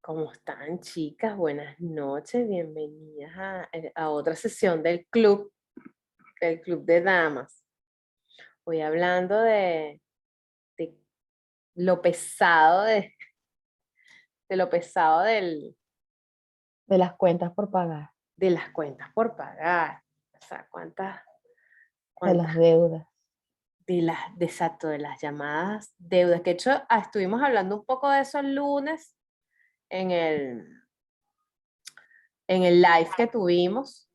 ¿Cómo están, chicas? Buenas noches, bienvenidas a otra sesión del club de damas. Hoy hablando de lo pesado de lo pesado De las cuentas por pagar, de las cuentas por pagar. O sea, de las cuántas deudas. exacto, de las llamadas deudas. Que de hecho estuvimos hablando un poco de eso el lunes en el live que tuvimos.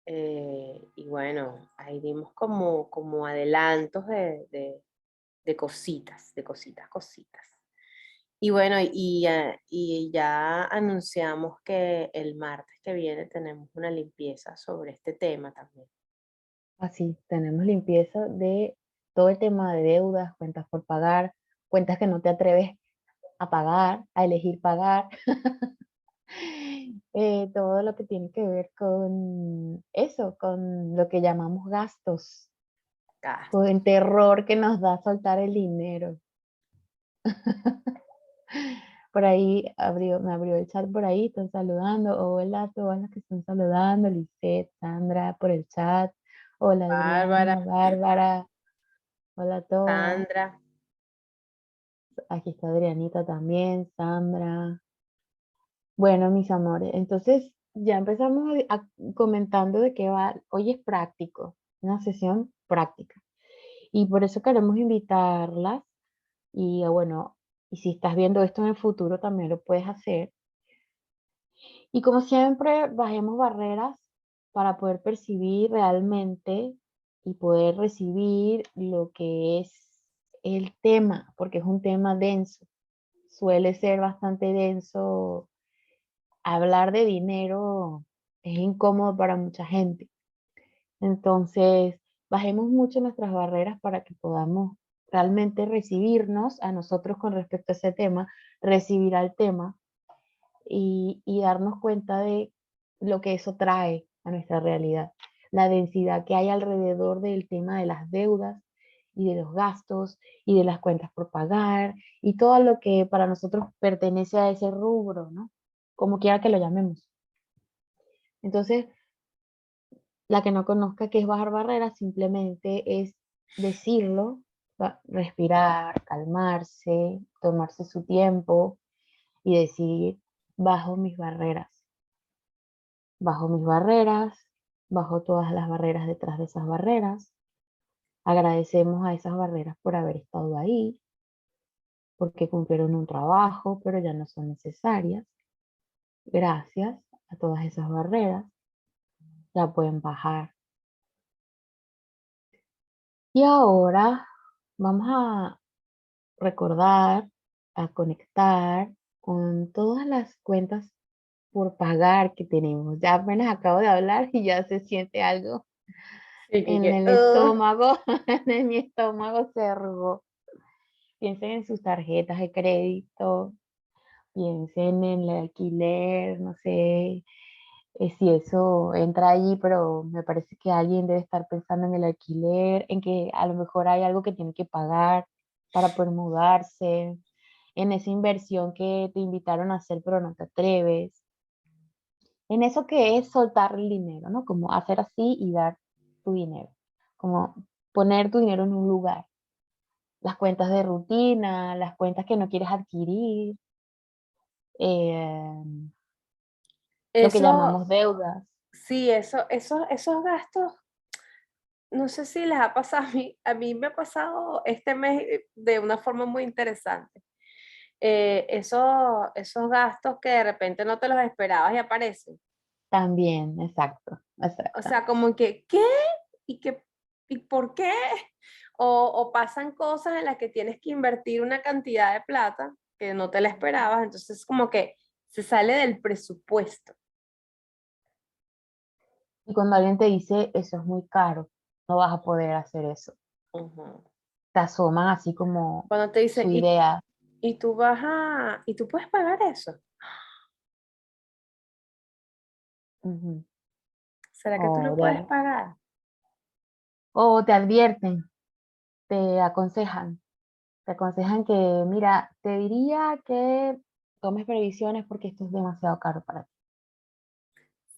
Y bueno, ahí dimos como adelantos de cositas, cositas. Y bueno, y ya anunciamos que el martes que viene tenemos una limpieza sobre este tema también. Así, tenemos limpieza de todo el tema de deudas, cuentas por pagar, cuentas que no te atreves a pagar, a elegir pagar. Todo lo que tiene que ver con eso, con lo que llamamos gastos, con Gastos. el terror que nos da soltar el dinero. Por ahí me abrió el chat por ahí, están saludando. Hola a todas las que están saludando, Lisette, Sandra por el chat. Hola Bárbara, Adriana, Bárbara, hola a todas. Sandra. Aquí está Adrianita también, Sandra. Bueno, mis amores, entonces ya empezamos comentando de qué va. Hoy es práctico, una sesión práctica. Y por eso queremos invitarlas. Y bueno, y si estás viendo esto en el futuro, también lo puedes hacer. Y como siempre, bajemos barreras para poder percibir realmente y poder recibir lo que es el tema, porque es un tema denso. Suele ser bastante denso. Hablar de dinero es incómodo para mucha gente. Entonces, bajemos mucho nuestras barreras para que podamos realmente recibirnos a nosotros con respecto a ese tema, recibir al tema y darnos cuenta de lo que eso trae a nuestra realidad, la densidad que hay alrededor del tema de las deudas y de los gastos y de las cuentas por pagar y todo lo que para nosotros pertenece a ese rubro, ¿no? Como quiera que lo llamemos. Entonces, la que no conozca qué es bajar barreras simplemente es decirlo, respirar, calmarse, tomarse su tiempo y decir, bajo mis barreras. Bajo mis barreras, bajo todas las barreras detrás de esas barreras. Agradecemos a esas barreras por haber estado ahí, porque cumplieron un trabajo, pero ya no son necesarias. Gracias a todas esas barreras, ya pueden bajar. Y ahora vamos a recordar, a conectar con todas las cuentas por pagar que tenemos. Ya apenas acabo de hablar y ya se siente algo Sí, en el estómago, en mi estómago se arrugó. Piensen en sus tarjetas de crédito, piensen en el alquiler, no sé si eso entra allí, pero me parece que alguien debe estar pensando en el alquiler, en que a lo mejor hay algo que tiene que pagar para poder mudarse, en esa inversión que te invitaron a hacer pero no te atreves, en eso que es soltar el dinero, ¿no? Como hacer así y dar tu dinero, como poner tu dinero en un lugar. Las cuentas de rutina, las cuentas que no quieres adquirir, eh, lo que Eso, llamamos deudas. sí, esos gastos, no sé si les ha pasado a mí me ha pasado este mes de una forma muy interesante. Esos gastos que de repente no te los esperabas y aparecen. También, exacto, O exacto. sea, como que, ¿qué? ¿Y qué? ¿Y por qué? O pasan cosas en las que tienes que invertir una cantidad de plata que no te la esperabas, entonces como que se sale del presupuesto. Y cuando alguien te dice, eso es muy caro, no vas a poder hacer eso, Ujú. te asoman así como Cuando te su dicen, idea. y tú puedes pagar eso. Ujú. ¿Será que tú O, lo puedes pagar? o te advierten, te aconsejan que, mira, te diría que tomes previsiones porque esto es demasiado caro para ti.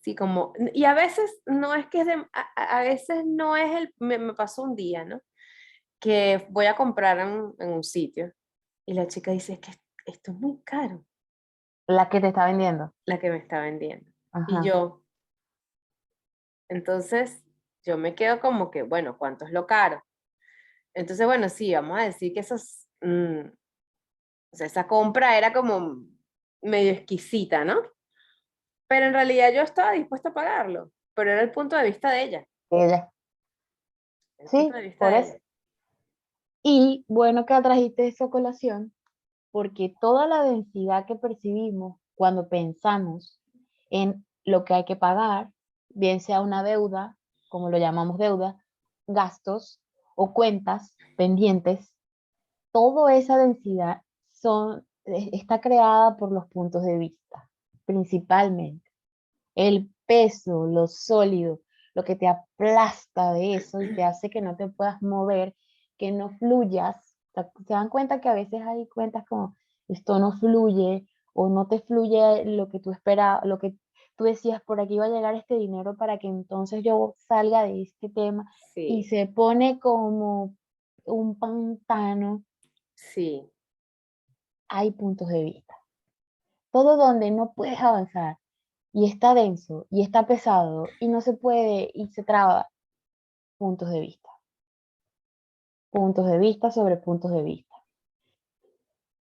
Sí, como, y a veces no es que es a veces no es me pasó un día, ¿no? Que voy a comprar en un sitio y la chica dice, es que esto es muy caro, La que te está vendiendo. la que me está vendiendo. Y Ajá. yo, entonces, yo me quedo como que, bueno, ¿cuánto es lo caro? Entonces, bueno, sí, vamos a decir que o sea, esa compra era como medio exquisita, ¿no? Pero en realidad yo estaba dispuesta a pagarlo, pero era el punto de vista de ella, Ella. el punto Sí, de vista por de eso. ella. Y bueno que trajiste eso a colación, porque toda la densidad que percibimos cuando pensamos en lo que hay que pagar, bien sea una deuda, como lo llamamos deuda, gastos o cuentas pendientes, toda esa densidad está creada por los puntos de vista, principalmente. El peso, lo sólido, lo que te aplasta de eso y te hace que no te puedas mover, que no fluyas. Se dan cuenta que a veces hay cuentas como esto no fluye o no te fluye lo que tú esperabas, lo que tú decías, por aquí va a llegar este dinero para que entonces yo salga de este tema y Sí, se pone como un pantano. sí, Hay puntos de vista. Todo donde no puedes avanzar y está denso y está pesado y no se puede y se traba, puntos de vista. Puntos de vista sobre puntos de vista.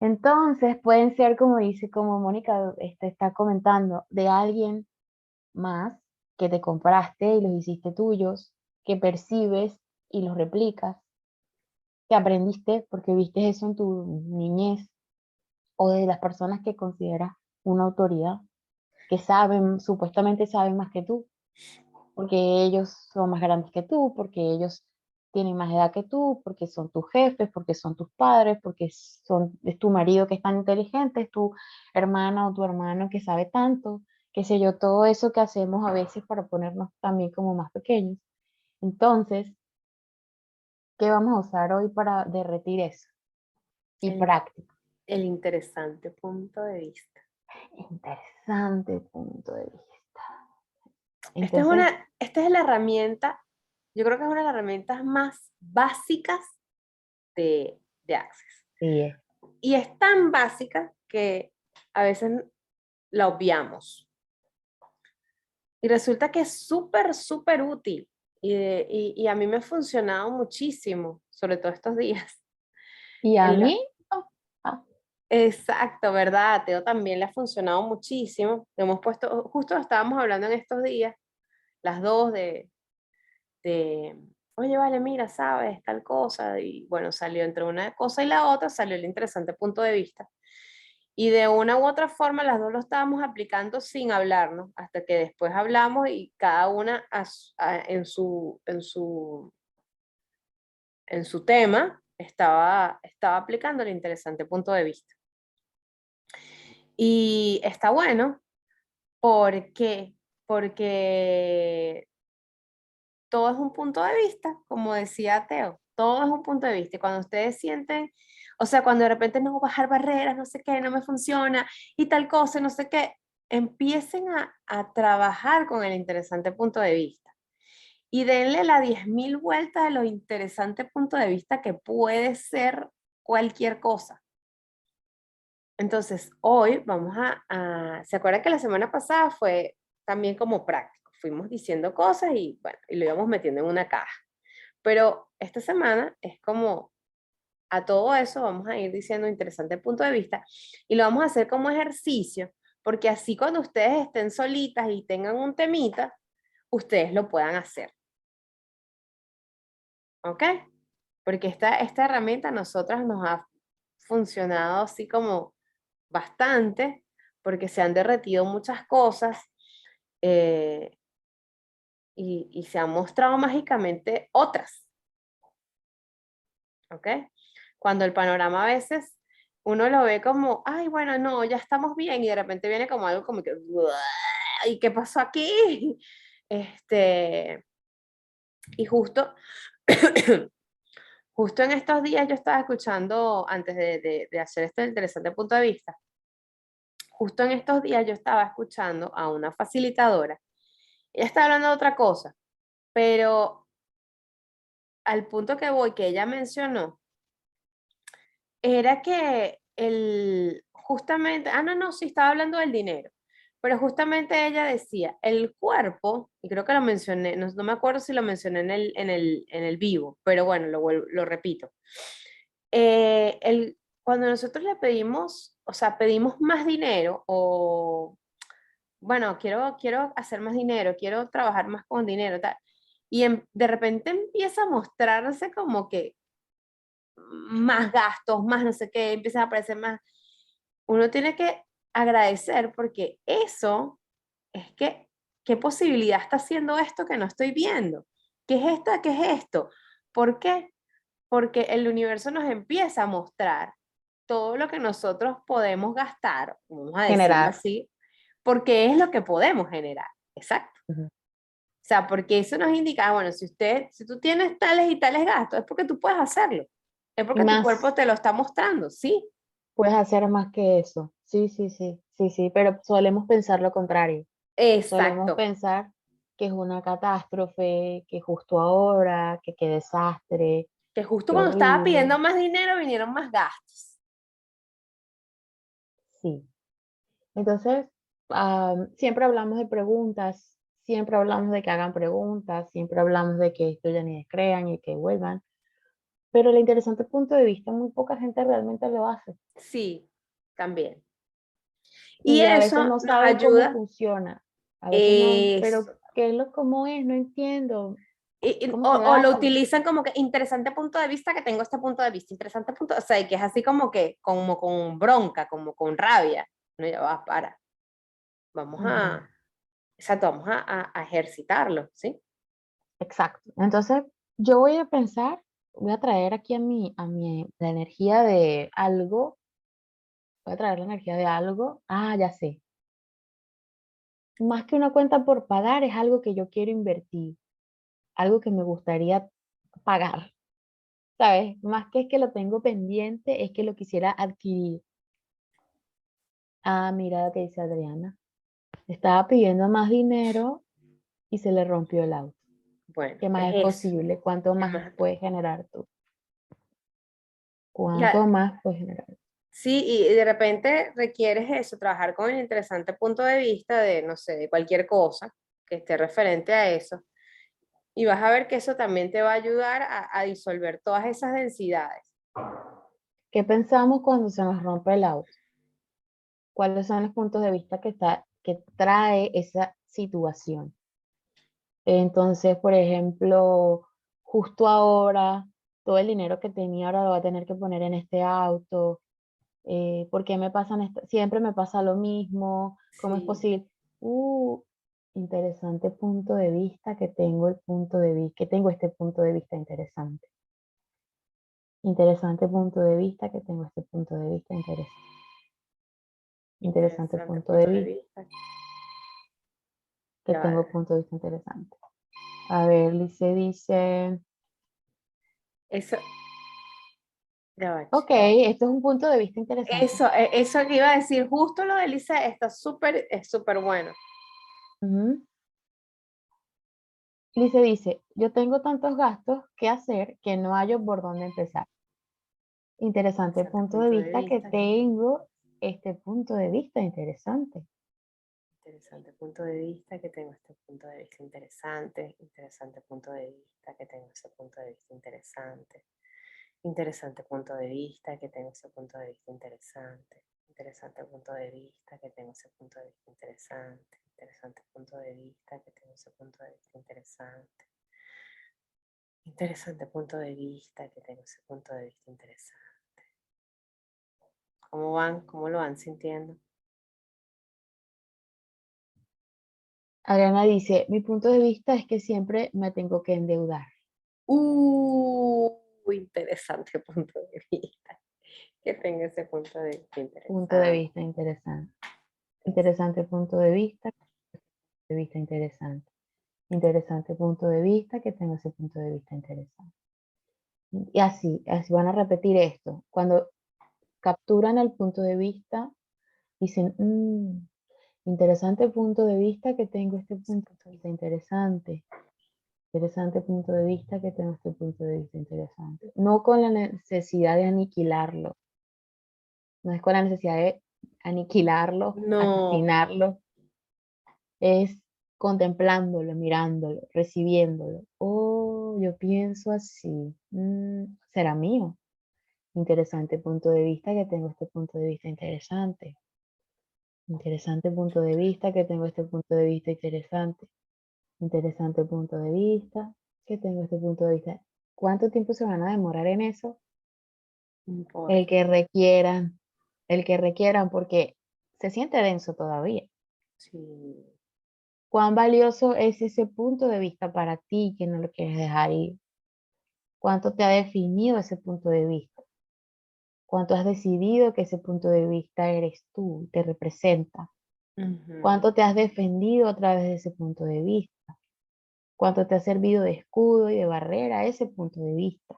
Entonces pueden ser, como dice, como Mónica está comentando, de alguien más que te compraste y los hiciste tuyos, que percibes y los replicas, que aprendiste porque viste eso en tu niñez o de las personas que consideras una autoridad, que saben, supuestamente saben más que tú, porque ellos son más grandes que tú, porque ellos tienen más edad que tú, porque son tus jefes, porque son tus padres, porque es tu marido que es tan inteligente, es tu hermana o tu hermano que sabe tanto, qué sé yo, todo eso que hacemos a veces para ponernos también como más pequeños. Entonces, ¿qué vamos a usar hoy para derretir eso? Y el, práctico. el interesante punto de vista. Interesante punto de vista. Esta es Entonces, esta es la herramienta, yo creo que es una de las herramientas más básicas de Access. sí, Y es tan básica que a veces la obviamos. Y resulta que es súper, súper útil. Y a mí me ha funcionado muchísimo, sobre todo estos días. y a En mí, la, no. Ah, exacto, ¿verdad? A Teo también le ha funcionado muchísimo. Hemos puesto, justo lo estábamos hablando en estos días, las dos oye, vale, mira, sabes, tal cosa. Y bueno, salió entre una cosa y la otra, salió el interesante punto de vista. Y de una u otra forma, las dos lo estábamos aplicando sin hablarnos, hasta que después hablamos y cada una en su tema estaba aplicando el interesante punto de vista. Y está bueno, ¿por qué? Porque todo es un punto de vista, como decía Teo, todo es un punto de vista. Y cuando ustedes sienten, o sea, cuando de repente no bajar barreras, no sé qué, no me funciona y tal cosa, no sé qué, empiecen a trabajar con el interesante punto de vista. Y denle la 10.000 vueltas a lo interesante punto de vista que puede ser cualquier cosa. Entonces, hoy vamos ¿se acuerdan que la semana pasada fue también como práctico? Fuimos diciendo cosas y bueno, y lo íbamos metiendo en una caja. Pero esta semana es como a todo eso vamos a ir diciendo interesante punto de vista y lo vamos a hacer como ejercicio, porque así cuando ustedes estén solitas y tengan un temita, ustedes lo puedan hacer. ¿Ok? Porque esta herramienta a nosotras nos ha funcionado así como bastante, porque se han derretido muchas cosas eh, y se han mostrado mágicamente otras. ¿Ok? Cuando el panorama a veces uno lo ve como, ay, bueno, no, ya estamos bien, y de repente viene como algo como que, ¿y qué pasó aquí? Y justo en estos días yo estaba escuchando, antes de hacer este interesante punto de vista, justo en estos días yo estaba escuchando a una facilitadora. Ella está hablando de otra cosa, pero al punto que voy, que ella mencionó, era que justamente, no, sí, estaba hablando del dinero, pero justamente ella decía, el cuerpo, y creo que lo mencioné, no me acuerdo si lo mencioné en el vivo, pero bueno, lo repito. Cuando nosotros le pedimos, o sea, pedimos más dinero o, bueno, quiero hacer más dinero, quiero trabajar más con dinero, tal, y de repente empieza a mostrarse como que más gastos, más no sé qué, empiezan a aparecer más. Uno tiene que agradecer porque eso es que, ¿qué posibilidad está haciendo esto que no estoy viendo? ¿Qué es esto? ¿Qué es esto? ¿Por qué? Porque el universo nos empieza a mostrar todo lo que nosotros podemos gastar, vamos a decirlo Generar. así, porque es lo que podemos generar. Exacto. Ujú. O sea, porque eso nos indica, bueno, si tú tienes tales y tales gastos, es porque tú puedes hacerlo. Es Y porque tu más, cuerpo te lo está mostrando, ¿sí? puedes hacer más que eso. Sí, sí, sí, sí, sí, pero solemos pensar lo contrario. Solemos Exacto. pensar que es una catástrofe, que justo ahora, que qué desastre, Que justo qué cuando estaba horrible. pidiendo más dinero vinieron más gastos. Sí. Entonces, siempre hablamos de preguntas, siempre hablamos de que hagan preguntas, siempre hablamos de que estudian y crean y que vuelvan, pero el interesante punto de vista, muy poca gente realmente lo hace. Sí, también. Y Y a veces eso no nos saben cómo ayuda. funciona, a veces no, pero Eso. ¿cómo es? No entiendo, ¿cómo se O lo hace? utilizan como que interesante punto de vista que tengo este punto de vista, interesante punto, o sea, y que es así como que, como con bronca, como con rabia. No, ya va, vamos Ujú. exacto, vamos a ejercitarlo, ¿sí? Exacto. Entonces, yo voy a pensar, voy a traer aquí la energía de algo, voy a traer la energía de algo, ya sé, más que una cuenta por pagar, es algo que yo quiero invertir, algo que me gustaría pagar, ¿sabes? Más que es que lo tengo pendiente, es que lo quisiera adquirir. Mira lo que dice Adriana. Estaba pidiendo más dinero y se le rompió el auto. Bueno, ¿Qué más es es eso. posible? ¿Cuánto ¿Qué más más? puedes generar tú? Ya, ¿Cuánto más puedes generar? sí, y de repente requieres eso, trabajar con el interesante punto de vista de, no sé, de cualquier cosa que esté referente a eso. Y vas a ver que eso también te va a ayudar a disolver todas esas densidades. ¿Qué pensamos cuando se nos rompe el auto? ¿Cuáles son los puntos de vista que trae esa situación? Entonces, por ejemplo, justo ahora, todo el dinero que tenía ahora lo va a tener que poner en este auto. ¿Por qué me pasan siempre me pasa lo mismo? ¿Cómo es Sí, posible? Uh, Interesante punto de vista que tengo que tengo este punto de vista interesante. Interesante punto de vista que tengo este punto de vista interesante. Interesante interesante punto de punto de vista vista. que Ya va. tengo punto de vista interesante. A ver, Lice dice, Eso, ya va. ok, esto es un punto de vista interesante. Eso que iba a decir, justo lo de Elisa está es súper bueno. Ujú. Lice dice, yo tengo tantos gastos que hacer que no hallo por dónde empezar. Interesante Interesante punto de punto de vista que vista. tengo, este punto de vista interesante. Interesante punto de vista que tengo este punto de vista interesante. Interesante punto de vista que tengo ese punto de vista interesante. Interesante punto de vista que tengo ese punto de vista interesante. Interesante punto de vista que tengo ese punto de vista interesante. Interesante punto de vista que tengo ese punto de vista interesante. Interesante punto de vista que tengo ese punto de vista interesante. ¿Cómo van? ¿Cómo lo van sintiendo? Adriana dice, mi punto de vista es que siempre me tengo que endeudar. Interesante punto de vista. Que tenga ese punto de vista Punto de interesante. vista interesante. Interesante punto de vista interesante. Interesante punto de vista que tengo ese punto de vista interesante. Y así van a repetir esto. Cuando capturan el punto de vista, Dicen, interesante punto de vista que tengo este punto de vista interesante. Interesante punto de vista que tengo este punto de vista interesante. No con la necesidad de aniquilarlo, no es con la necesidad de aniquilarlo, No, asesinarlo, es contemplándolo, mirándolo, recibiéndolo. Oh, yo pienso así, será mío. Interesante punto de vista que tengo este punto de vista interesante. Interesante punto de vista que tengo este punto de vista interesante. Interesante punto de vista que tengo este punto de vista. ¿Cuánto tiempo se van a demorar en eso? no importa. El que requieran, porque se siente denso todavía. Sí. ¿Cuán valioso es ese punto de vista para ti que no lo quieres dejar ir? ¿Cuánto te ha definido ese punto de vista? ¿Cuánto has decidido que ese punto de vista eres tú, te representa? Ujú. ¿Cuánto te has defendido a través de ese punto de vista? ¿Cuánto te ha servido de escudo y de barrera ese punto de vista?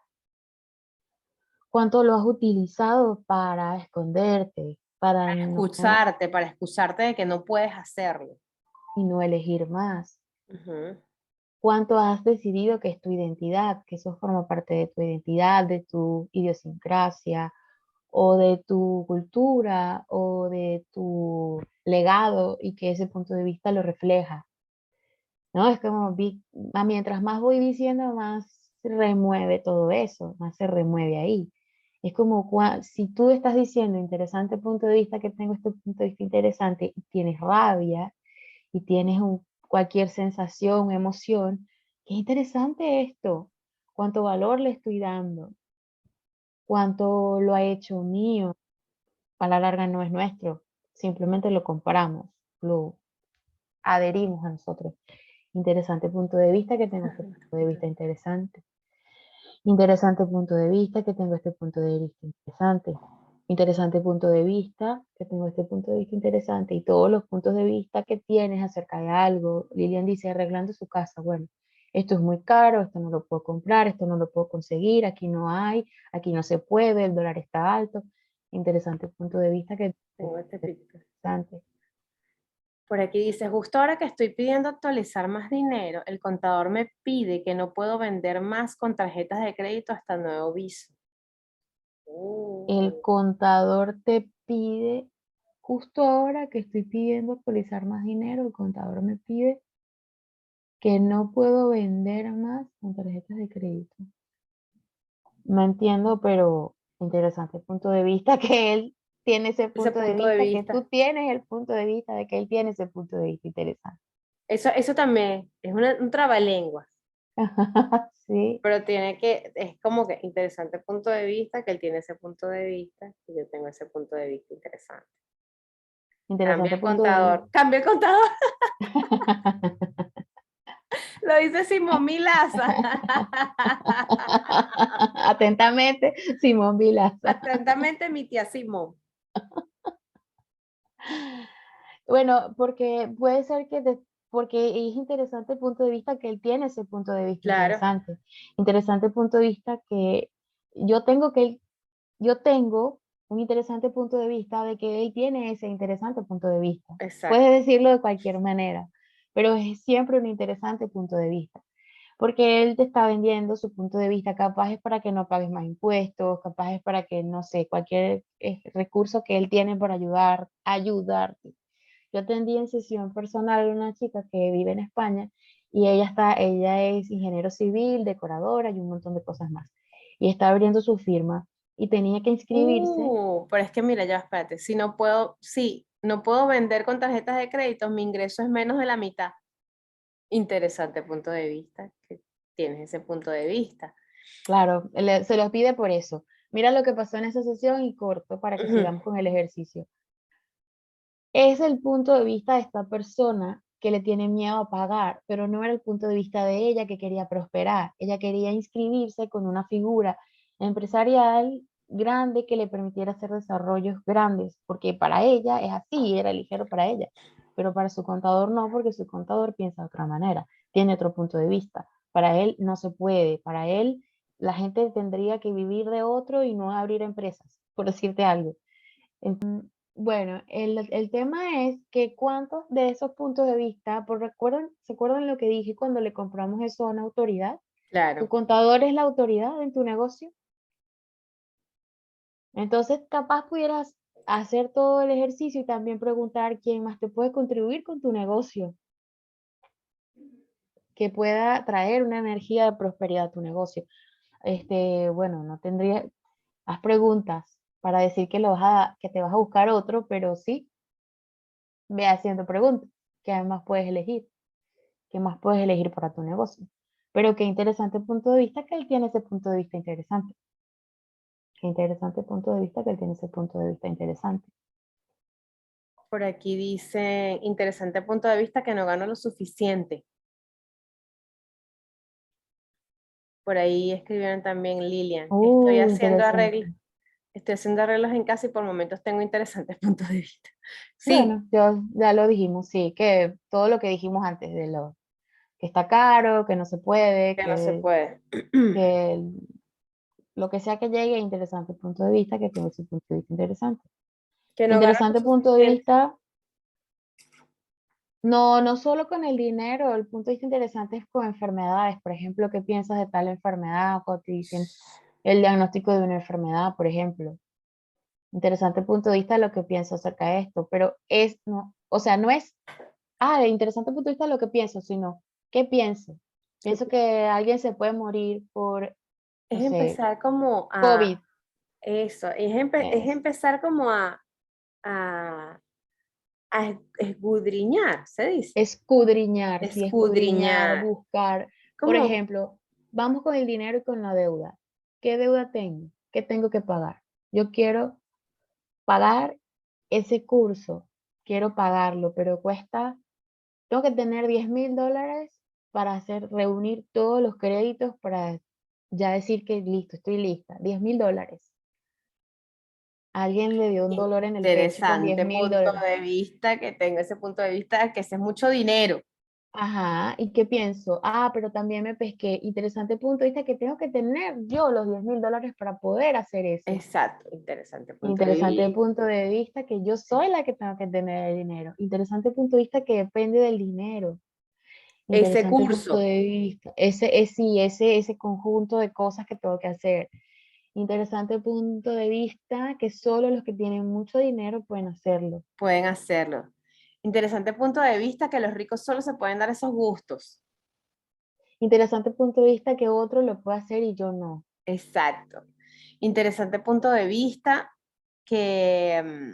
¿Cuánto lo has utilizado para esconderte, para no Para excusarte de que no puedes hacerlo. y no elegir más? Ujú. ¿Cuánto has decidido que es tu identidad, que eso forma parte de tu identidad, de tu idiosincrasia, o de tu cultura, o de tu legado, y que ese punto de vista lo refleja? ¿No? Es como, mientras más voy diciendo, más se remueve todo eso, más se remueve ahí. Es como si tú estás diciendo interesante punto de vista, que tengo este punto de vista interesante, y tienes rabia, y tienes cualquier sensación, emoción, qué interesante esto, cuánto valor le estoy dando, cuánto lo ha hecho mío, a la larga no es nuestro, simplemente lo compramos, lo adherimos a nosotros. Interesante punto de vista que tengo este punto de vista interesante. Interesante punto de vista que tengo este punto de vista interesante. Interesante punto de vista que tengo este punto de vista interesante. Y todos los puntos de vista que tienes acerca de algo. Lilian dice, arreglando su casa. Bueno, esto es muy caro, esto no lo puedo comprar, esto no lo puedo conseguir, aquí no hay, aquí no se puede, el dólar está alto. Interesante punto de vista que Tengo este es pico. interesante. Por aquí dice, justo ahora que estoy pidiendo actualizar más dinero, el contador me pide que no puedo vender más con tarjetas de crédito hasta nuevo aviso. El Oh. contador te pide, justo ahora que estoy pidiendo actualizar más dinero, el contador me pide que no puedo vender más con tarjetas de crédito. No entiendo, pero interesante punto de vista que él tiene ese Ese punto de punto de vista, que tú vista. tienes el punto de vista de que él tiene ese punto de vista interesante. Eso también es un trabalenguas, Sí, pero es como que interesante punto de vista, que él tiene ese punto de vista, y yo tengo ese punto de vista interesante. Cambia interesante el punto de vista. contador, cambia el contador, lo dice Simón Milaza. Atentamente, Simón Vilaza. Atentamente, mi tía Simón. Bueno, porque puede ser porque es interesante el punto de vista que él tiene ese punto de vista Claro, interesante. Interesante punto de vista que yo tengo que yo tengo un interesante punto de vista de que él tiene ese interesante punto de vista. exacto. Puedes decirlo de cualquier manera, pero es siempre un interesante punto de vista, porque él te está vendiendo su punto de vista, capaz es para que no pagues más impuestos, capaz es para que, no sé, cualquier recurso que él tiene para ayudarte. Yo atendí en sesión personal a una chica que vive en España y ella es ingeniero civil, decoradora y un montón de cosas más. Y está abriendo su firma y tenía que inscribirse. Pero es que mira, ya espérate, si no puedo, sí, no puedo vender con tarjetas de crédito, mi ingreso es menos de la mitad. Interesante punto de vista, que tienes ese punto de vista. Claro, se los pide por eso. Mira lo que pasó en esa sesión y corto para que Ujú. sigamos con el ejercicio. Es el punto de vista de esta persona que le tiene miedo a pagar, pero no era el punto de vista de ella que quería prosperar. Ella quería inscribirse con una figura empresarial grande que le permitiera hacer desarrollos grandes, porque para ella es así, era ligero para ella, pero para su contador no, porque su contador piensa de otra manera, tiene otro punto de vista. Para él no se puede, para él la gente tendría que vivir de otro y no abrir empresas, por decirte algo. Bueno, el tema es que cuántos de esos puntos de vista, ¿se acuerdan lo que dije cuando le compramos eso a una autoridad? ¿Tu Claro, contador es la autoridad en tu negocio? Entonces, capaz pudieras hacer todo el ejercicio y también preguntar quién más te puede contribuir con tu negocio, que pueda traer una energía de prosperidad a tu negocio. Bueno, no tendría, haz preguntas para decir que que te vas a buscar otro, pero sí, ve haciendo preguntas, que además puedes elegir, qué más puedes elegir para tu negocio. Pero qué interesante punto de vista que él tiene ese punto de vista interesante. Qué interesante punto de vista que él tiene ese punto de vista interesante. por aquí dice, interesante punto de vista que no gano lo suficiente. Por ahí escribieron también Lilian, Interesante. estoy haciendo arreglos en casa y por momentos tengo interesantes puntos de vista. Sí, Bueno, ya lo dijimos, sí, que todo lo que dijimos antes de lo que está caro, que no se puede, que no se puede. que lo que sea que llegue, interesante punto de vista, que tiene ese punto de vista interesante. Que no gano lo Interesante punto de suficiente. vista, no solo con el dinero, el punto de vista interesante es con enfermedades, por ejemplo, ¿qué piensas de tal enfermedad? Cuando te dicen el diagnóstico de una enfermedad, por ejemplo. Interesante punto de vista lo que pienso acerca de esto, pero no, o sea, no es, de interesante punto de vista lo que pienso, sino, ¿qué pienso? Pienso que alguien se puede morir por, no Es sé, empezar como a COVID, eso, es es empezar como a, escudriñar, se dice. escudriñar, sí, escudriñar, Escudriñar. buscar. Por Como, ejemplo, vamos con el dinero y con la deuda. ¿Qué deuda tengo? ¿Qué tengo que pagar? Yo quiero pagar ese curso, quiero pagarlo, pero cuesta, tengo que tener $10,000 para reunir todos los créditos para ya decir que listo, estoy lista. $10,000. Alguien le dio un dolor en el pecho con diez interesante mil punto dólares. de vista, que tengo ese punto de vista, que ese es mucho dinero. Ajá, ¿y qué pienso? Pero también me pesqué. Interesante punto de vista que tengo que tener yo los $10,000 para poder hacer eso. Exacto, interesante punto de Interesante vista. punto de vista que yo soy la que tengo que tener el dinero. Interesante punto de vista que depende del dinero. Ese Interesante punto curso, de vista. Sí, ese conjunto de cosas que tengo que hacer. Interesante punto de vista que solo los que tienen mucho dinero pueden hacerlo. pueden hacerlo. Interesante punto de vista que los ricos solo se pueden dar esos gustos. Interesante punto de vista que otro lo puede hacer y yo no. Exacto. Interesante punto de vista que,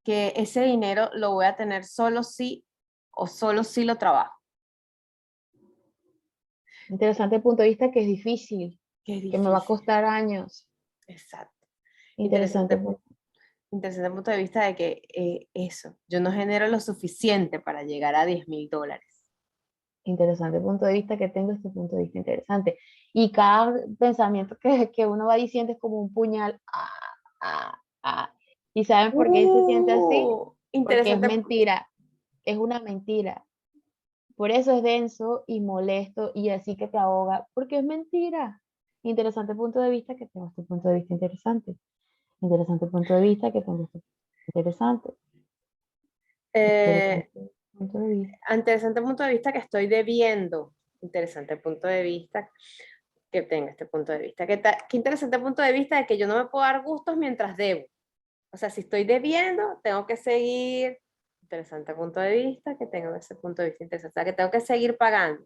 que ese dinero lo voy a tener solo si o solo si lo trabajo. Interesante punto de vista que es difícil, Que es que me va a difícil. costar años. Exacto. Interesante, Interesante punto de vista de que eso, yo no genero lo suficiente para llegar a $10,000. interesante punto de vista que tengo este punto de vista interesante. Y cada pensamiento que uno va diciendo es como un puñal. Ah, ah. ¿Y saben por qué se siente así? Porque es Interesante. mentira, es una mentira. Por eso es denso y molesto y así que te ahoga, porque es mentira. Interesante punto de vista que tengo este punto de vista interesante. Interesante punto de vista que tengo este interesante. eh, Interesante punto de vista. Interesante punto de vista que estoy debiendo. Interesante punto de vista que tenga este punto de vista. Qué interesante punto de vista de que yo no me puedo dar gustos mientras debo. O sea, si estoy debiendo, tengo que seguir. Interesante punto de vista que tengo ese punto de vista interesante. O sea, que tengo que seguir pagando.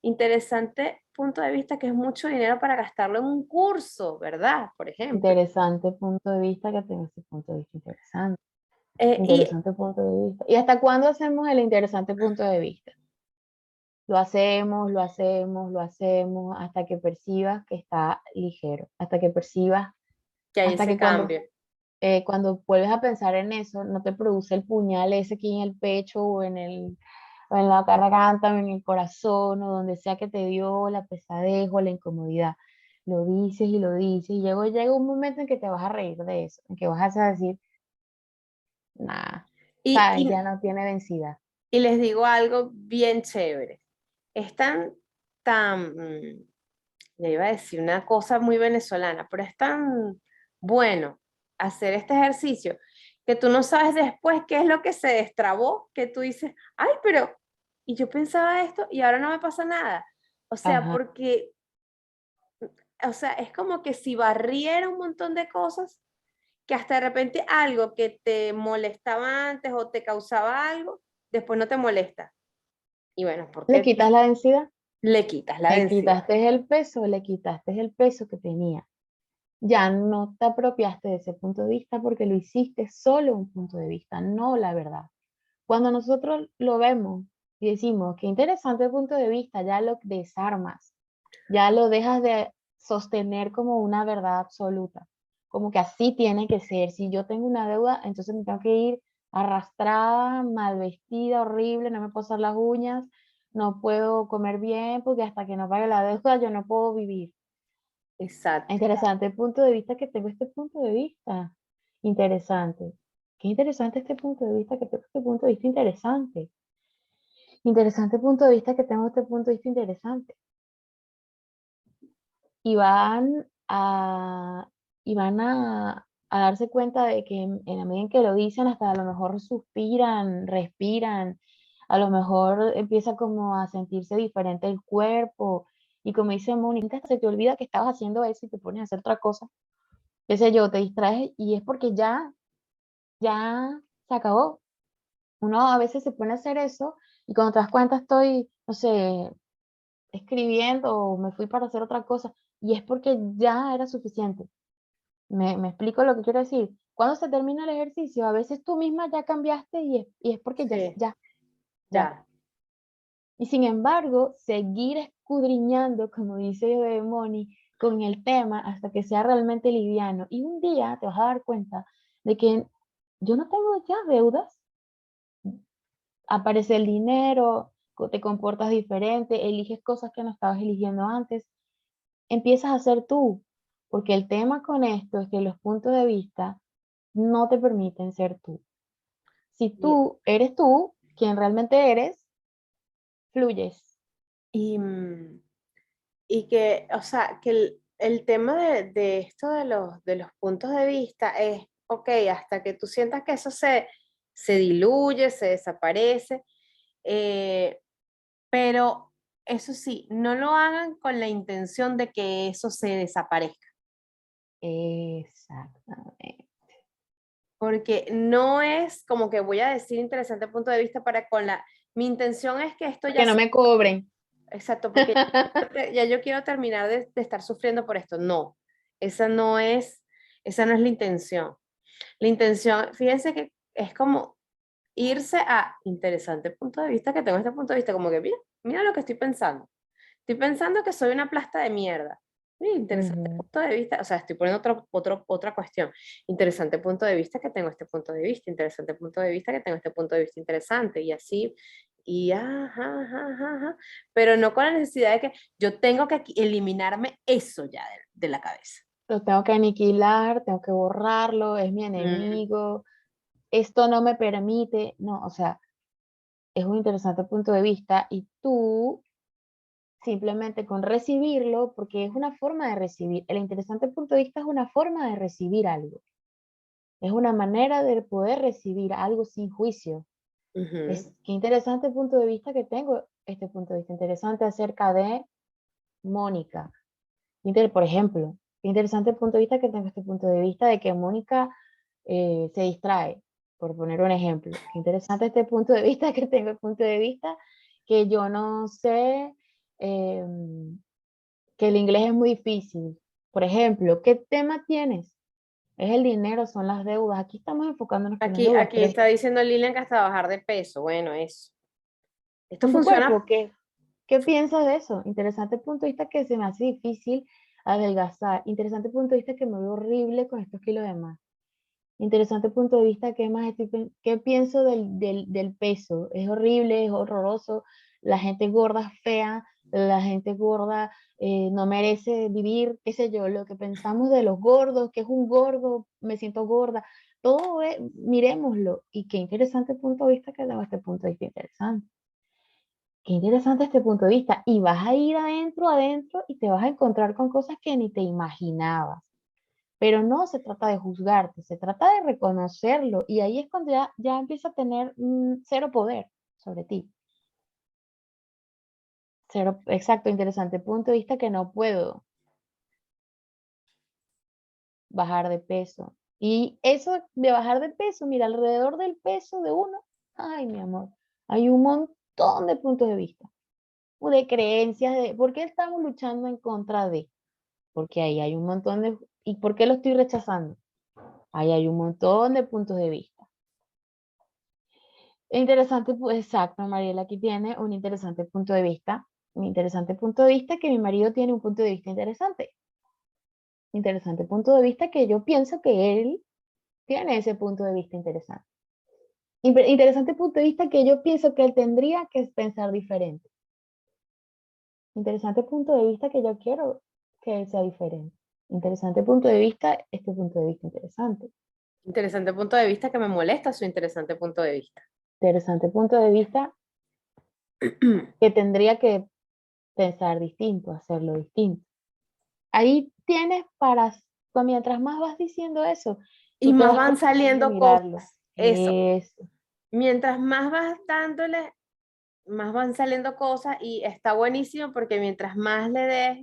Interesante punto de vista que es mucho dinero para gastarlo en un curso, ¿verdad? Por ejemplo. Interesante punto de vista que tengo este punto de vista interesante. Y Interesante punto de vista. ¿Y hasta cuándo hacemos el interesante punto de vista? Lo hacemos, lo hacemos, lo hacemos hasta que percibas que está ligero, hasta que percibas, que hay hasta ese que cambio. cuando vuelves a pensar en eso, no te produce el puñal ese aquí en el pecho o en la garganta o en el corazón o donde sea que te dio la pesadez o la incomodidad. Lo dices y llega un momento en que te vas a reír de eso, en que vas a decir, nada, Y, sabes, y, ya no tiene vencida. y les digo algo bien chévere. Es ya iba a decir una cosa muy venezolana, pero es tan bueno hacer este ejercicio, que tú no sabes después qué es lo que se destrabó, que tú dices, ay, pero, y yo pensaba esto y ahora no me pasa nada. O sea, Ajá. porque, o sea, es como que si barriera un montón de cosas, que hasta de repente algo que te molestaba antes o te causaba algo, después no te molesta. Y bueno, Le porque quitas la densidad, le quitas la le densidad. quitaste el peso, le quitaste el peso que tenía. Ya no te apropiaste de ese punto de vista porque lo hiciste solo un punto de vista, no la verdad. Cuando nosotros lo vemos y decimos, qué interesante punto de vista, ya lo desarmas, ya lo dejas de sostener como una verdad absoluta, como que así tiene que ser. Si yo tengo una deuda, entonces me tengo que ir arrastrada, mal vestida, horrible, no me puedo hacer las uñas, no puedo comer bien porque hasta que no pague la deuda yo no puedo vivir. Exacto. Interesante el punto de vista que tengo este punto de vista. Interesante. Qué interesante este punto de vista que tengo este punto de vista interesante. Interesante punto de vista que tengo este punto de vista interesante. Y van a, y van a darse cuenta de que en la medida en que lo dicen, hasta a lo mejor suspiran, respiran, a lo mejor empieza como a sentirse diferente el cuerpo. Y como dice Mónica, se te olvida que estabas haciendo eso y te pones a hacer otra cosa, qué sé yo, te distraes y es porque ya se acabó. Uno a veces se pone a hacer eso y cuando te das cuenta estoy, no sé, escribiendo o me fui para hacer otra cosa y es porque ya era suficiente. Me explico lo que quiero decir. Cuando se termina el ejercicio, a veces tú misma ya cambiaste y es porque Sí, ya. ya. Y sin embargo, seguir escudriñando, como dice Moni, con el tema hasta que sea realmente liviano. Y un día te vas a dar cuenta de que yo no tengo ya deudas, aparece el dinero, te comportas diferente, eliges cosas que no estabas eligiendo antes, empiezas a ser tú, porque el tema con esto es que los puntos de vista no te permiten ser tú. Si Y, tú eres tú, quien realmente eres, fluyes. y, y que, o sea, que el tema de esto de los puntos de vista es, ok, hasta que tú sientas que eso se diluye, se desaparece, eh, pero eso sí, no lo hagan con la intención de que eso se desaparezca, Exactamente. porque no es como que voy a decir interesante punto de vista para con la, mi intención es que esto ya Que no se... me cobren. Exacto, porque ya yo quiero terminar de estar sufriendo por esto. No, esa no es, esa no es la intención. La intención, fíjense que es como irse a interesante punto de vista, que tengo este punto de vista, como que mira, mira lo que estoy pensando. Estoy pensando que soy una plasta de mierda. Mira, interesante Ujú. punto de vista, o sea, estoy poniendo otra cuestión. Interesante punto de vista que tengo este punto de vista, interesante punto de vista que tengo este punto de vista interesante, y así, y ajá, ajá, ajá, ajá. Pero no con la necesidad de que yo tengo que eliminarme eso ya de la cabeza. Lo tengo que aniquilar, tengo que borrarlo, es mi Mm, enemigo, esto no me permite, no, o sea, es un interesante punto de vista y tú simplemente con recibirlo, porque es una forma de recibir, el interesante punto de vista es una forma de recibir algo, es una manera de poder recibir algo sin juicio. ujú. Es qué interesante punto de vista que tengo, este punto de vista interesante acerca de Mónica. Por ejemplo, qué interesante punto de vista que tengo este punto de vista de que Mónica se distrae, por poner un ejemplo. Qué interesante este punto de vista que tengo el punto de vista que yo no sé, que el inglés es muy difícil. Por ejemplo, ¿qué tema tienes? Es el dinero, son las deudas. Aquí estamos enfocándonos con las deudas, Aquí pero está diciendo Lilian que hasta bajar de peso. Bueno, eso. Esto con tu funciona. cuerpo, ¿qué piensas de eso? Interesante punto de vista que se me hace difícil adelgazar. Interesante punto de vista que me veo horrible con estos kilos de más. Interesante punto de vista, ¿qué pienso del peso? Es horrible, es horroroso, la gente gorda es fea, la gente gorda no merece vivir, qué sé yo, lo que pensamos de los gordos, que es un gordo, me siento gorda, todo es, miremoslo, y qué interesante punto de vista que tengo este punto de vista interesante. Qué interesante este punto de vista. Y vas a ir adentro, adentro, y te vas a encontrar con cosas que ni te imaginabas. Pero no se trata de juzgarte, se trata de reconocerlo y ahí es cuando ya empieza a tener cero poder sobre ti. Cero, exacto, interesante punto de vista que no puedo bajar de peso. Y eso de bajar de peso, mira, alrededor del peso de uno, ay, mi amor, hay un montón de puntos de vista, o de creencias, de por qué estamos luchando en contra de, porque ahí hay un montón de, ¿y por qué lo estoy rechazando? Ahí hay un montón de puntos de vista. Interesante, pues, exacto, Mariela aquí tiene un interesante punto de vista. Un interesante punto de vista que mi marido tiene un punto de vista interesante. Interesante punto de vista que yo pienso que él tiene ese punto de vista interesante. Interesante punto de vista que yo pienso que él tendría que pensar diferente. Interesante punto de vista que yo quiero que él sea diferente. Interesante punto de vista, este punto de vista interesante. Interesante punto de vista que me molesta su interesante punto de vista. Interesante punto de vista que tendría que pensar distinto, hacerlo distinto. Ahí tienes mientras más vas diciendo eso, Y tú te más vas van permitiendo saliendo mirarlo. cosas. Eso. Eso, Mientras más vas dándole, más van saliendo cosas y está buenísimo porque mientras más le des,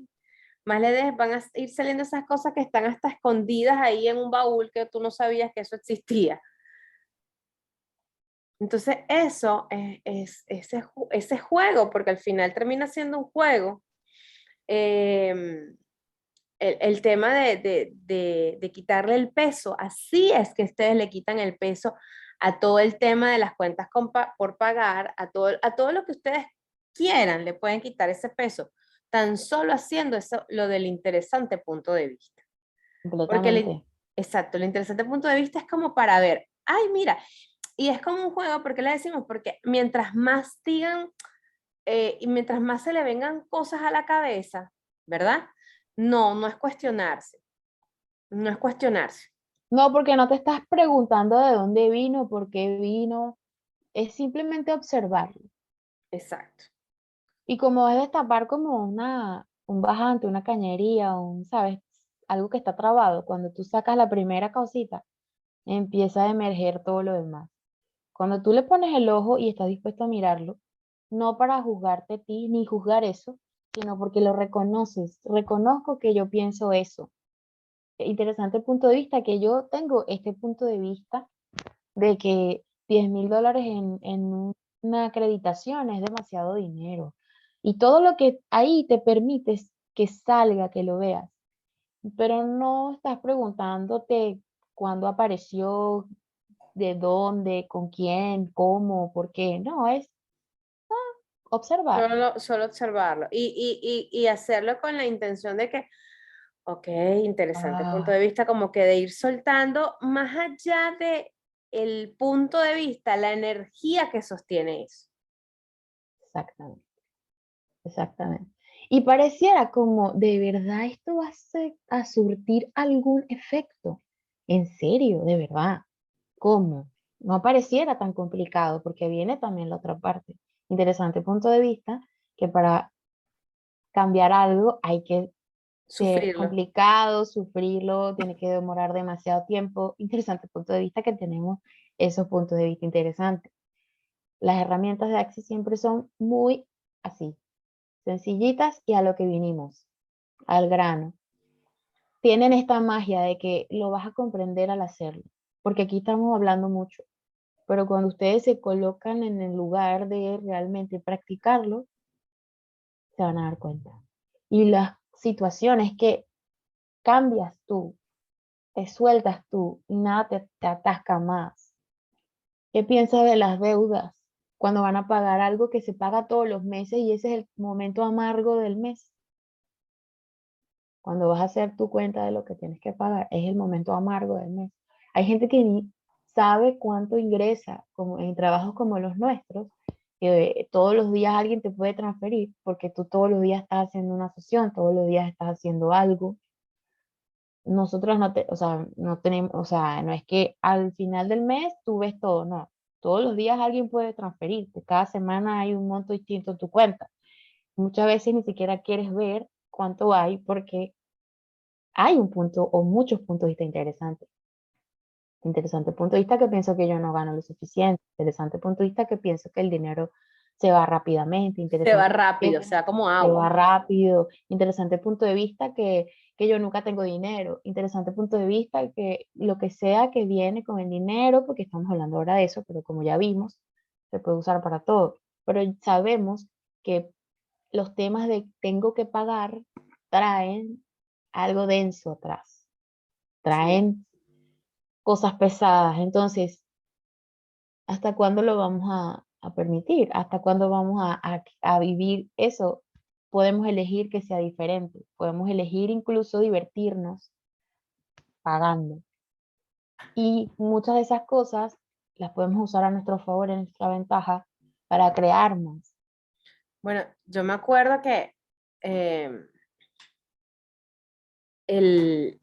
van a ir saliendo esas cosas que están hasta escondidas ahí en un baúl que tú no sabías que eso existía. Entonces, eso es ese juego, porque al final termina siendo un juego. eh, el tema de quitarle el peso, así es que ustedes le quitan el peso a todo el tema de las cuentas por pagar, a todo lo que ustedes quieran, le pueden quitar ese peso, tan solo haciendo eso, lo del interesante punto de vista. Porque, completamente. exacto, el interesante punto de vista es como para ver, ay, mira, y es como un juego, ¿por qué le decimos? Porque mientras más digan y mientras más se le vengan cosas a la cabeza, ¿verdad? No, no es cuestionarse, no es cuestionarse. No, porque no te estás preguntando de dónde vino, por qué vino, es simplemente observarlo. Exacto. Y como es destapar como un bajante, una cañería, ¿sabes? Algo que está trabado, cuando tú sacas la primera cosita, empieza a emerger todo lo demás. Cuando tú le pones el ojo y estás dispuesto a mirarlo, no para juzgarte a ti ni juzgar eso, sino porque lo reconoces. Reconozco que yo pienso eso. Interesante punto de vista que yo tengo este punto de vista de que $10,000 una acreditación es demasiado dinero. Y todo lo que ahí te permites que salga, que lo veas, pero no estás preguntándote cuándo apareció, de dónde, con quién, cómo, por qué. No, es observar. Solo observarlo y hacerlo con la intención de que, ok, interesante punto de Ah, vista, como que de ir soltando más allá de el punto de vista, la energía que sostiene eso. exactamente, exactamente. Y pareciera como, ¿de verdad esto va a surtir algún efecto? ¿En serio? ¿De verdad? ¿Cómo? No pareciera tan complicado porque viene también la otra parte. Interesante punto de vista que para cambiar algo hay que ser Sufrirlo. complicado, sufrirlo, tiene que demorar demasiado tiempo. Interesante punto de vista que tenemos esos puntos de vista interesantes. Las herramientas de Axis siempre son muy así, sencillitas y a lo que vinimos, al grano. Tienen esta magia de que lo vas a comprender al hacerlo, porque aquí estamos hablando mucho, pero cuando ustedes se colocan en el lugar de realmente practicarlo, se van a dar cuenta. Y las situaciones que cambias tú, te sueltas tú y nada te atasca más. ¿Qué piensas de las deudas? Cuando van a pagar algo que se paga todos los meses y ese es el momento amargo del mes. Cuando vas a hacer tu cuenta de lo que tienes que pagar, es el momento amargo del mes. Hay gente que ni sabe cuánto ingresa como en trabajos como los nuestros, que todos los días alguien te puede transferir porque tú todos los días estás haciendo una sesión, todos los días estás haciendo algo. Nosotros o sea, no tenemos, o sea, no es que al final del mes tú ves todo, no. Todos los días alguien puede transferirte, cada semana hay un monto distinto en tu cuenta. Muchas veces ni siquiera quieres ver cuánto hay porque hay un punto o muchos puntos de vista interesantes. Interesante punto de vista que pienso que yo no gano lo suficiente. Interesante punto de vista que pienso que el dinero se va rápidamente. Se va Interesante rápido, que se va como se agua. va rápido. Interesante punto de vista que yo nunca tengo dinero. Interesante punto de vista que lo que sea que viene con el dinero, porque estamos hablando ahora de eso, pero como ya vimos, se puede usar para todo. Pero sabemos que los temas de tengo que pagar traen algo denso atrás, Sí. traen cosas pesadas. Entonces, ¿hasta cuándo lo vamos a permitir? ¿Hasta cuándo vamos a vivir eso? Podemos elegir que sea diferente, podemos elegir incluso divertirnos pagando. Y muchas de esas cosas las podemos usar a nuestro favor, en nuestra ventaja, para crear más. Bueno, yo me acuerdo que em,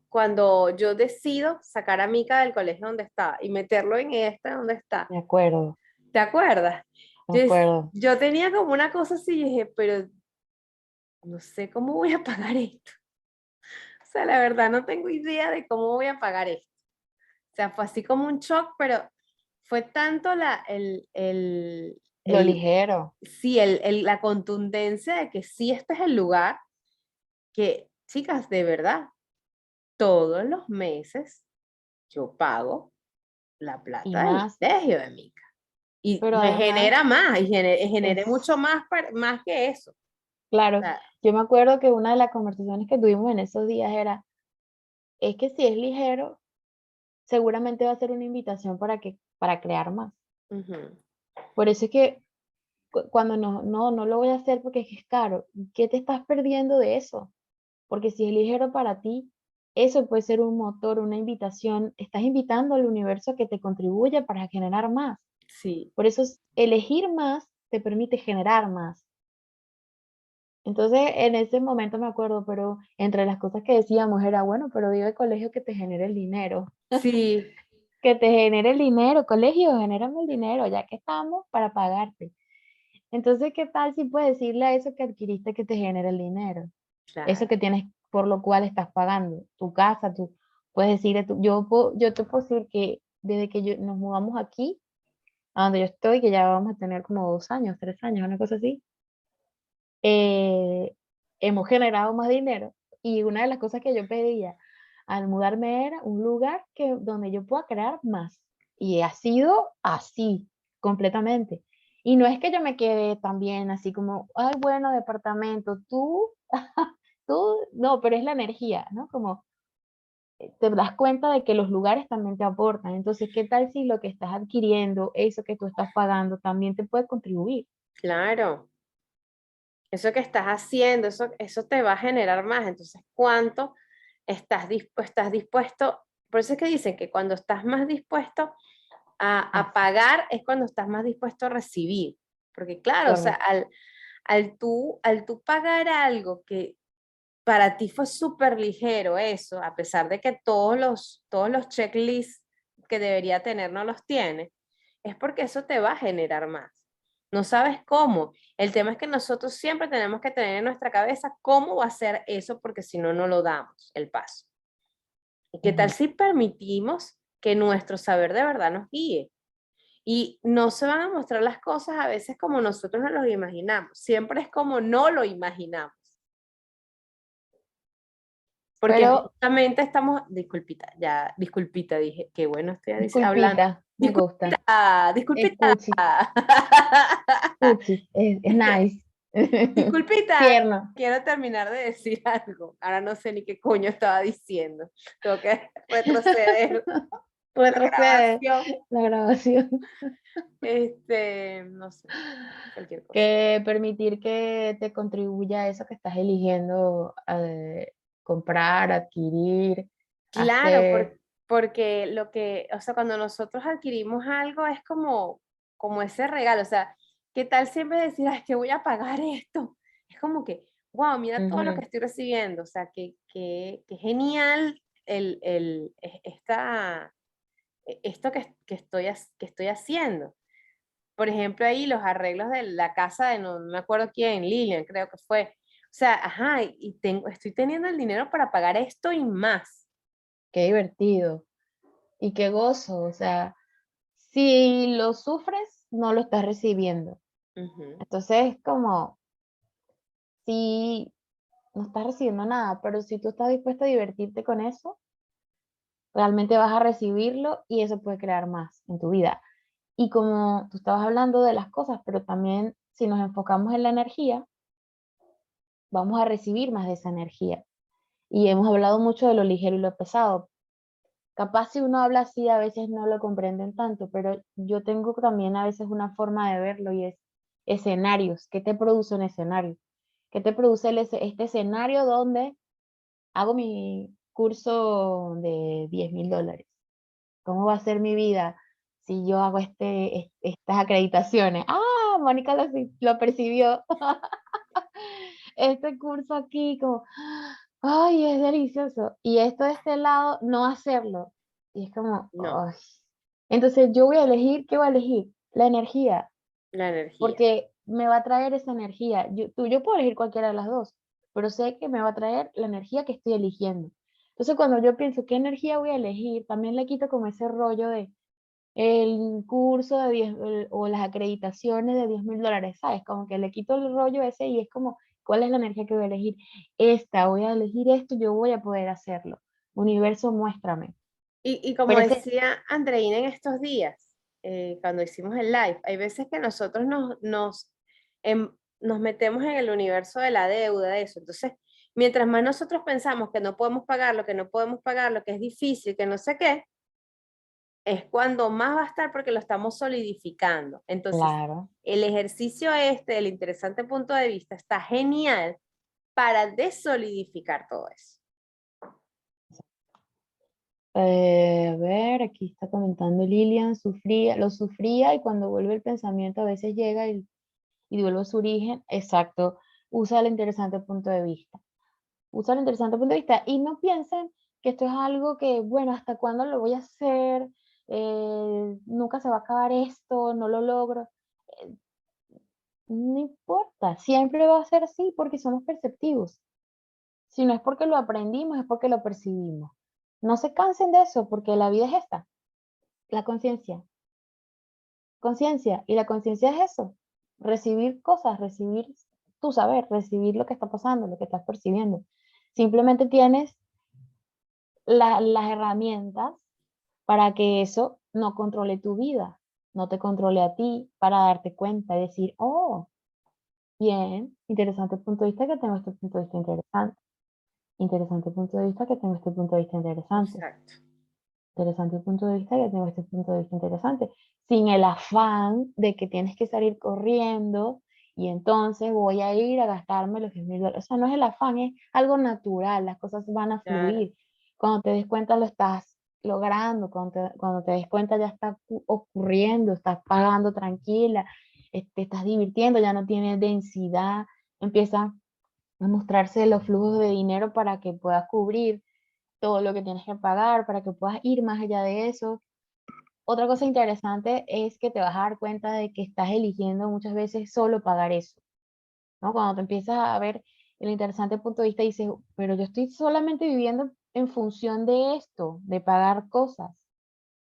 cuando yo decido sacar a Mika del colegio donde está y meterlo en este donde está, De acuerdo, ¿te acuerdas? de Yo, acuerdo. yo tenía como una cosa así y dije, pero no sé cómo voy a pagar esto. O sea, la verdad no tengo idea de cómo voy a pagar esto. O sea, fue así como un shock, pero fue tanto Lo ligero, sí, la contundencia de que sí, este es el lugar que, chicas, de verdad, todos los meses yo pago la y plata del más, colegio de Mica. Y pero me además genera más, y generé es mucho más, más que eso. O claro. sea, Yo me acuerdo que una de las conversaciones que tuvimos en esos días era, es que si es ligero, seguramente va a ser una invitación para crear más. ujú, Por eso es que cuando no lo voy a hacer porque es que es caro. ¿Qué te estás perdiendo de eso? Porque si es ligero para ti, eso puede ser un motor, una invitación. Estás invitando al universo a que te contribuya para generar más. sí, Por eso elegir más te permite generar más. Entonces, en ese momento me acuerdo, pero entre las cosas que decíamos era, bueno, pero digo el colegio que te genere el dinero. sí, Que te genere el dinero, colegio, genérame el dinero, ya que estamos para pagarte. Entonces, ¿qué tal si puedes decirle a eso que adquiriste que te genere el dinero? Eso claro, que tienes por lo cual estás pagando, tu casa, tú puedes decirle, yo te puedo decir que desde que nos mudamos aquí, a donde yo estoy, que ya vamos a tener como 2 años, 3 años, una cosa así, eh, hemos generado más dinero y una de las cosas que yo pedía al mudarme era un lugar donde yo pueda crear más. Y ha sido así, completamente. Y no es que yo me quede también así como, ay, bueno, departamento, tú, no, pero es la energía, ¿no? Como te das cuenta de que los lugares también te aportan. Entonces, ¿qué tal si lo que estás adquiriendo, eso que tú estás pagando, también te puede contribuir? claro. Eso que estás haciendo, eso te va a generar más. Entonces, ¿cuánto estás dispuesto? Por eso es que dicen que cuando estás más dispuesto a Así, pagar es cuando estás más dispuesto a recibir. Porque claro, o sea, correcto. al tú pagar algo que para ti fue súper ligero eso, a pesar de que todos los checklists que debería tener no los tiene, es porque eso te va a generar más. No sabes cómo. El tema es que nosotros siempre tenemos que tener en nuestra cabeza cómo va a ser eso, porque si no, no lo damos el paso. ¿Y qué tal Ujú. si permitimos que nuestro saber de verdad nos guíe? Y no se van a mostrar las cosas a veces como nosotros nos lo imaginamos, siempre es como no lo imaginamos. Porque Pero justamente estamos, disculpita, ya, disculpita, dije, qué bueno estoy hablando. disculpita, me gusta. Disculpita, Es disculpita. cuchi, cuchi, es nice. Disculpita, Tierno. quiero terminar de decir algo. Ahora no sé ni qué coño estaba diciendo. Tengo que retroceder la Retrocede grabación. la grabación. No sé, cualquier cosa. Que permitir que te contribuya a eso que estás eligiendo comprar, adquirir, Claro, hacer. porque o sea, cuando nosotros adquirimos algo es como ese regalo, o sea, ¿qué tal siempre decir, es que voy a pagar esto? Es como que, wow, mira todo lo que Ujú, estoy recibiendo, o sea, que genial esto que estoy haciendo. Por ejemplo, ahí los arreglos de la casa de no me acuerdo quién, Lilian, creo que fue. O sea, ajá, estoy teniendo el dinero para pagar esto y más. Qué divertido y qué gozo. O sea, si lo sufres, no lo estás recibiendo. Ujú. Entonces, como si no estás recibiendo nada, pero si tú estás dispuesto a divertirte con eso, realmente vas a recibirlo y eso puede crear más en tu vida. Y como tú estabas hablando de las cosas, pero también si nos enfocamos en la energía, vamos a recibir más de esa energía. Y hemos hablado mucho de lo ligero y lo pesado. Capaz si uno habla así, a veces no lo comprenden tanto, pero yo tengo también a veces una forma de verlo y es escenarios. ¿Qué te produce un escenario? ¿Qué te produce este escenario donde hago mi curso de $10,000? ¿Cómo va a ser mi vida si yo hago estas acreditaciones? Ah, Mónica lo percibió. Este curso aquí, como, ay, es delicioso. Y esto de este lado, no hacerlo. Y es como, No, ay. Entonces yo voy a elegir, ¿qué voy a elegir? La energía, la energía. porque me va a traer esa energía. Yo puedo elegir cualquiera de las dos, pero sé que me va a traer la energía que estoy eligiendo. Entonces cuando yo pienso qué energía voy a elegir, también le quito como ese rollo de el curso de 10 o las acreditaciones de $10,000, ¿sabes? Como que le quito el rollo ese y es como, ¿cuál es la energía que voy a elegir? Esta, voy a elegir esto, yo voy a poder hacerlo. Universo, muéstrame. Y como Pero ese, decía Andreina en estos días, cuando hicimos el live, hay veces que nosotros nos metemos en el universo de la deuda, de eso. Entonces, mientras más nosotros pensamos que no podemos pagar lo que no podemos pagar, lo que es difícil, que no sé qué, es cuando más va a estar porque lo estamos solidificando. Entonces, claro. el ejercicio este, el interesante punto de vista, está genial para desolidificar todo eso. A ver, aquí está comentando Lilian, lo sufría y cuando vuelve el pensamiento a veces llega y vuelve a su origen. Exacto, usa el interesante punto de vista. Usa el interesante punto de vista y no piensen que esto es algo que, bueno, ¿hasta cuándo lo voy a hacer? Nunca se va a acabar esto, no lo logro. Eh, no importa, siempre va a ser así porque somos perceptivos. Si no es porque lo aprendimos, es porque lo percibimos. No se cansen de eso porque la vida es esta, la conciencia. Conciencia. Y la conciencia es eso, recibir cosas, recibir tu saber, recibir lo que está pasando, lo que estás percibiendo. Simplemente tienes las herramientas para que eso no controle tu vida, no te controle a ti, para darte cuenta y decir, oh, bien, interesante punto de vista que tengo este punto de vista interesante, interesante punto de vista que tengo este punto de vista interesante, Exacto, interesante punto de vista que tengo este punto de vista interesante, sin el afán de que tienes que salir corriendo y entonces voy a ir a gastarme los $10,000. O sea, no es el afán, es algo natural, las cosas van a claro. fluir. Cuando te des cuenta lo estás logrando, cuando te des cuenta ya está ocurriendo, estás pagando tranquila, te estás divirtiendo, ya no tienes densidad, empieza a mostrarse los flujos de dinero para que puedas cubrir todo lo que tienes que pagar, para que puedas ir más allá de eso. Otra cosa interesante es que te vas a dar cuenta de que estás eligiendo muchas veces solo pagar eso, ¿no? Cuando te empiezas a ver el interesante punto de vista, dices, pero yo estoy solamente viviendo en función de esto, de pagar cosas.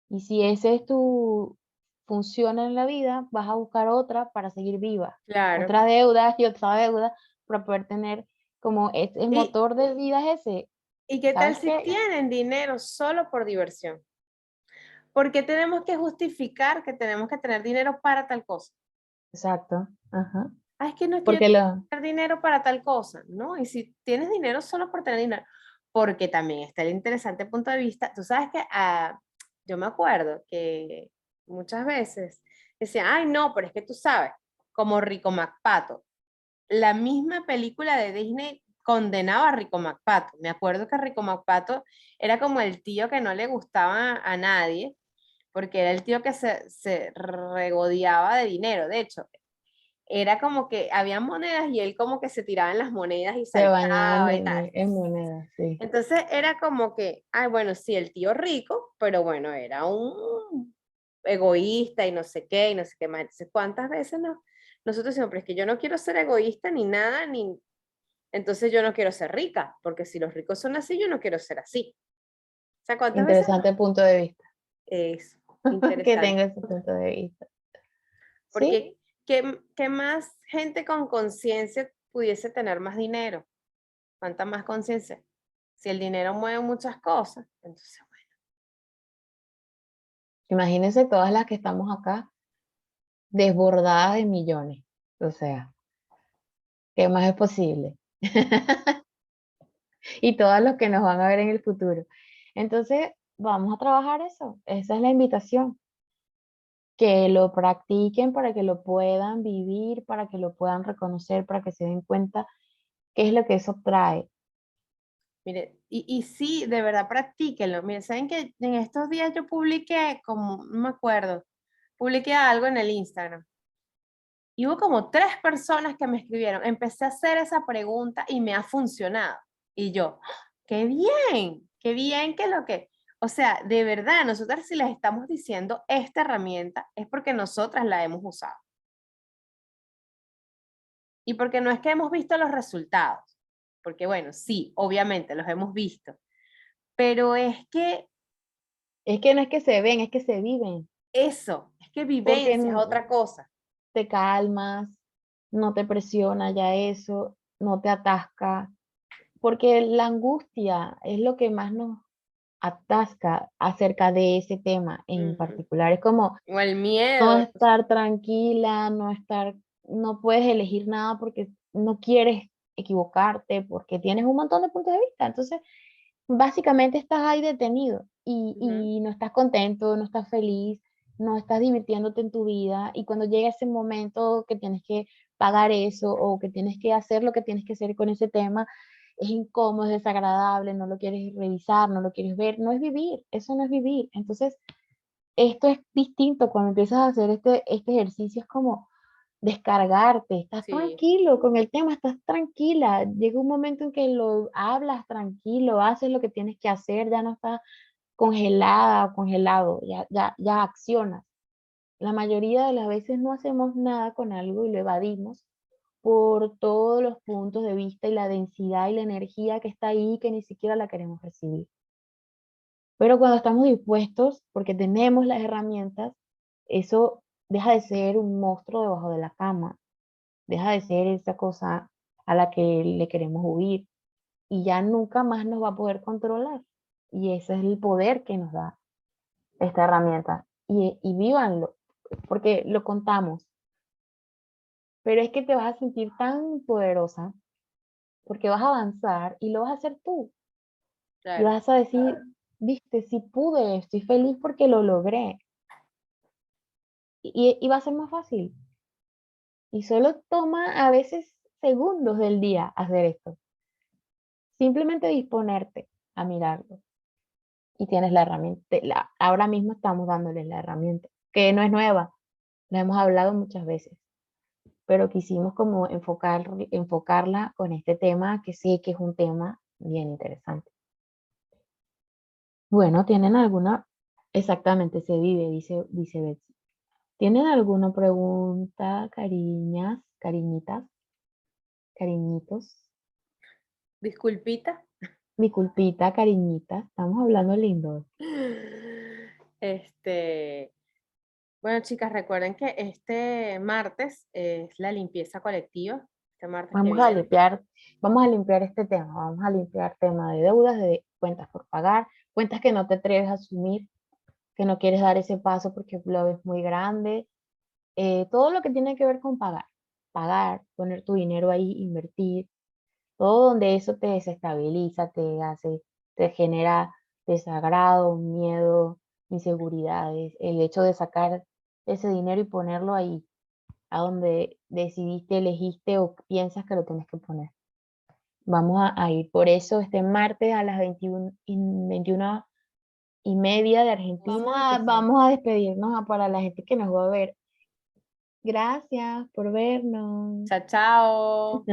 Y si ese es tu función en la vida, vas a buscar otra para seguir viva. Claro. Otra deuda y otra deuda para poder tener como el ¿Y, motor de vida es ese. y qué tal ¿Sabes si qué? tienen dinero solo por diversión? ¿Por qué tenemos que justificar que tenemos que tener dinero para tal cosa? Exacto. Ajá. Ah, es que no es que yo Porque tengo lo, que tener dinero para tal cosa, ¿no? Y si tienes dinero solo por tener dinero, porque también está el interesante punto de vista. Tú sabes que yo me acuerdo que muchas veces decían, ay, no, pero es que tú sabes, como Rico MacPato, la misma película de Disney condenaba a Rico MacPato. Me acuerdo que Rico MacPato era como el tío que no le gustaba a nadie, porque era el tío que se regodeaba de dinero. De hecho, era como que había monedas y él como que se tiraba en las monedas y se bañaban saltaba y tal. en monedas, sí. Entonces era como que, ay, bueno, sí, el tío rico, pero bueno, era un egoísta y no sé qué, y no sé qué más. Entonces, ¿cuántas veces nosotros decimos, pero es que yo no quiero ser egoísta ni nada, ni... Entonces yo no quiero ser rica, porque si los ricos son así, yo no quiero ser así. O sea, ¿cuántas veces? Interesante punto de vista. Es Que interesante. tenga ese punto de vista. Sí, Porque, ¿qué más gente con conciencia pudiese tener más dinero? ¿Cuánta más conciencia? Si el dinero mueve muchas cosas, entonces, bueno, imagínense todas las que estamos acá desbordadas de millones. O sea, ¿qué más es posible? Y todos los que nos van a ver en el futuro. Entonces, vamos a trabajar eso. Esa es la invitación. Que lo practiquen para que lo puedan vivir, para que lo puedan reconocer, para que se den cuenta qué es lo que eso trae. mire, y sí, de verdad, practíquenlo. Mire, ¿saben que en estos días yo publiqué, como, no me acuerdo, publiqué algo en el Instagram? Y hubo como 3 personas que me escribieron. Empecé a hacer esa pregunta y me ha funcionado. Y yo, qué bien que lo que... O sea, de verdad, nosotras si les estamos diciendo esta herramienta es porque nosotras la hemos usado. Y porque no es que hemos visto los resultados. Porque bueno, sí, obviamente los hemos visto. Pero es que Es que no es que se ven, es que se viven. eso, es que Porque vivencia es otra cosa. te calmas, no te presiona ya eso, no te atasca, porque la angustia es lo que más nos atasca acerca de ese tema en Ujú. particular. Es como O el no miedo. estar tranquila, no puedes elegir nada porque no quieres equivocarte, porque tienes un montón de puntos de vista. Entonces, básicamente estás ahí detenido Ujú. y no estás contento, no estás feliz, no estás divirtiéndote en tu vida y cuando llega ese momento que tienes que pagar eso o que tienes que hacer lo que tienes que hacer con ese tema, es incómodo, es desagradable, no lo quieres revisar, no lo quieres ver, no es vivir, eso no es vivir. Entonces, esto es distinto cuando empiezas a hacer este ejercicio, es como descargarte, estás Sí, tranquilo con el tema, estás tranquila. Llega un momento en que lo hablas tranquilo, haces lo que tienes que hacer, ya no estás congelada o congelado, ya accionas. La mayoría de las veces no hacemos nada con algo y lo evadimos por todos los puntos de vista y la densidad y la energía que está ahí que ni siquiera la queremos recibir. Pero cuando estamos dispuestos, porque tenemos las herramientas, eso deja de ser un monstruo debajo de la cama, deja de ser esa cosa a la que le queremos huir y ya nunca más nos va a poder controlar. Y ese es el poder que nos da esta herramienta. Y vívanlo, porque lo contamos. Pero es que te vas a sentir tan poderosa porque vas a avanzar y lo vas a hacer tú. Y claro. vas a decir, viste, si pude, estoy feliz porque lo logré. Y va a ser más fácil. Y solo toma a veces segundos del día hacer esto. Simplemente disponerte a mirarlo. Y tienes la herramienta. Ahora mismo estamos dándoles la herramienta, que no es nueva, la hemos hablado muchas veces, pero quisimos como enfocarla con este tema, que sí que es un tema bien interesante. Bueno, ¿tienen alguna? Exactamente, se vive, dice Betsy. ¿Tienen alguna pregunta, cariñas, cariñitas, cariñitos? Disculpita. Disculpita, cariñita, estamos hablando lindo. Este, bueno, chicas, recuerden que este martes es la limpieza colectiva. Este martes que Vamos a viene. limpiar, vamos a limpiar este tema, vamos a limpiar tema de deudas, de cuentas por pagar, cuentas que no te atreves a asumir, que no quieres dar ese paso porque lo ves muy grande, todo lo que tiene que ver con pagar, poner tu dinero ahí, invertir, todo donde eso te desestabiliza, te genera desagrado, miedo, inseguridades, el hecho de sacar ese dinero y ponerlo ahí, a donde decidiste, elegiste o piensas que lo tienes que poner. Vamos a ir por eso este martes a las 21:30 de Argentina. Empezar. Vamos a despedirnos para la gente que nos va a ver. Gracias por vernos. Chao, chao.